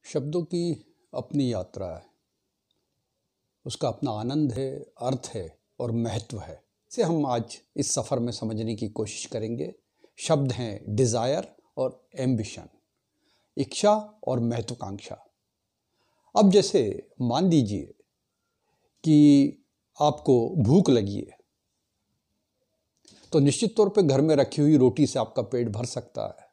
शब्दों की अपनी यात्रा है, उसका अपना आनंद है, अर्थ है और महत्व है। इसे हम आज इस सफ़र में समझने की कोशिश करेंगे। शब्द हैं डिज़ायर और एम्बिशन, इच्छा और महत्वाकांक्षा। अब जैसे मान लीजिए कि आपको भूख लगी है, तो निश्चित तौर पे घर में रखी हुई रोटी से आपका पेट भर सकता है,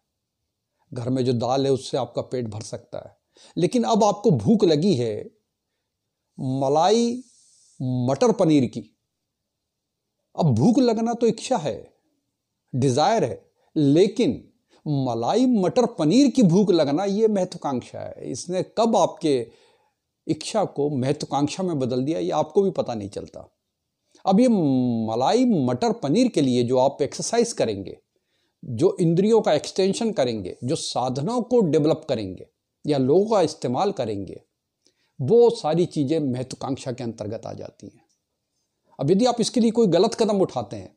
घर में जो दाल है उससे आपका पेट भर सकता है। लेकिन अब आपको भूख लगी है मलाई मटर पनीर की। अब भूख लगना तो इच्छा है, डिजायर है, लेकिन मलाई मटर पनीर की भूख लगना ये महत्वाकांक्षा है। इसने कब आपके इच्छा को महत्वाकांक्षा में बदल दिया ये आपको भी पता नहीं चलता। अब ये मलाई मटर पनीर के लिए जो आप एक्सरसाइज करेंगे, जो इंद्रियों का एक्सटेंशन करेंगे, जो साधनों को डेवलप करेंगे या लोगों का इस्तेमाल करेंगे, वो सारी चीज़ें महत्वाकांक्षा के अंतर्गत आ जाती हैं। अब यदि आप इसके लिए कोई गलत कदम उठाते हैं,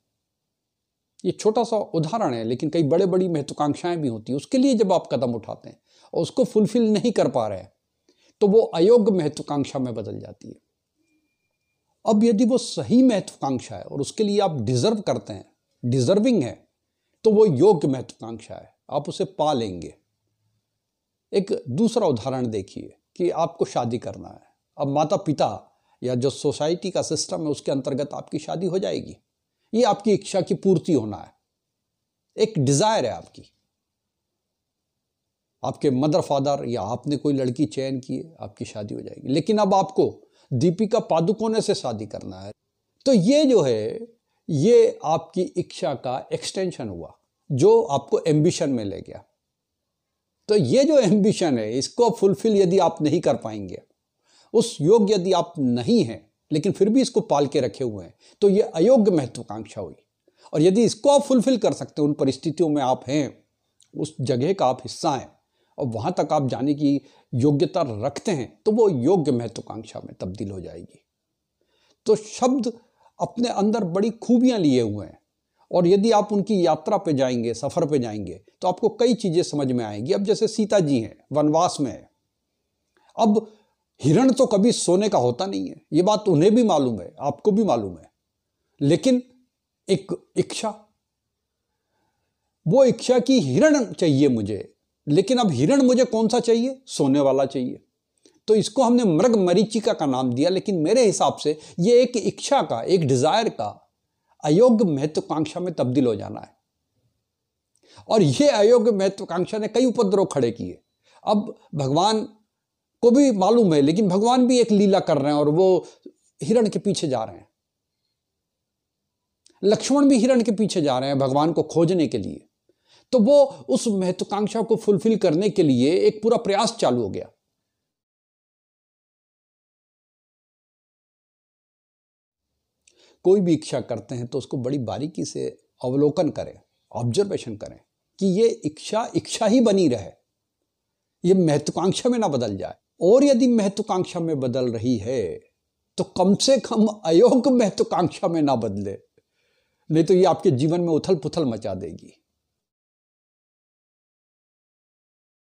ये छोटा सा उदाहरण है लेकिन कई बड़े बड़ी महत्वाकांक्षाएं भी होती हैं, उसके लिए जब आप कदम उठाते हैं और उसको फुलफिल नहीं कर पा रहे हैं तो वो अयोग्य महत्वाकांक्षा में बदल जाती है। अब यदि वो सही महत्वाकांक्षा है और उसके लिए आप डिजर्व करते हैं, डिजर्विंग है, तो वो योग्य महत्वाकांक्षा है, आप उसे पा लेंगे। एक दूसरा उदाहरण देखिए कि आपको शादी करना है। अब माता पिता या जो सोसाइटी का सिस्टम है उसके अंतर्गत आपकी शादी हो जाएगी। ये आपकी इच्छा की पूर्ति होना है, एक डिजायर है आपकी। आपके मदर फादर या आपने कोई लड़की चयन की है, आपकी शादी हो जाएगी। लेकिन अब आपको दीपिका पादुकोणे से शादी करना है, तो ये जो है ये आपकी इच्छा का एक्सटेंशन हुआ जो आपको एम्बिशन में ले गया। तो ये जो एम्बिशन है इसको फुलफिल यदि आप नहीं कर पाएंगे, उस योग्य यदि आप नहीं हैं लेकिन फिर भी इसको पाल के रखे हुए हैं, तो ये अयोग्य महत्वाकांक्षा हुई। और यदि इसको आप फुलफिल कर सकते हैं, उन परिस्थितियों में आप हैं, उस जगह का आप हिस्सा हैं और वहां तक आप जाने की योग्यता रखते हैं, तो वो योग्य महत्वाकांक्षा में तब्दील हो जाएगी। तो शब्द अपने अंदर बड़ी खूबियां लिए हुए हैं और यदि आप उनकी यात्रा पे जाएंगे, सफर पे जाएंगे, तो आपको कई चीजें समझ में आएंगी। अब जैसे सीता जी हैं, वनवास में है। अब हिरण तो कभी सोने का होता नहीं है, ये बात उन्हें भी मालूम है, आपको भी मालूम है। लेकिन एक इच्छा, वो इच्छा की हिरण चाहिए मुझे, लेकिन अब हिरण मुझे कौन सा चाहिए? सोने वाला चाहिए। तो इसको हमने मृग मरीचिका का नाम दिया, लेकिन मेरे हिसाब से ये एक इच्छा का, एक डिजायर का अयोग्य महत्वाकांक्षा में तब्दील हो जाना है। और ये अयोग्य महत्वाकांक्षा ने कई उपद्रव खड़े किए। अब भगवान को भी मालूम है, लेकिन भगवान भी एक लीला कर रहे हैं और वो हिरण के पीछे जा रहे हैं। लक्ष्मण भी हिरण के पीछे जा रहे हैं भगवान को खोजने के लिए। तो वो उस महत्वाकांक्षा को फुलफिल करने के लिए एक पूरा प्रयास चालू हो गया। कोई भी इच्छा करते हैं तो उसको बड़ी बारीकी से अवलोकन करें, ऑब्जर्वेशन करें कि ये इच्छा इच्छा ही बनी रहे, ये महत्वाकांक्षा में ना बदल जाए। और यदि महत्वाकांक्षा में बदल रही है तो कम से कम अयोग्य महत्वाकांक्षा में ना बदले, नहीं तो ये आपके जीवन में उथल पुथल मचा देगी।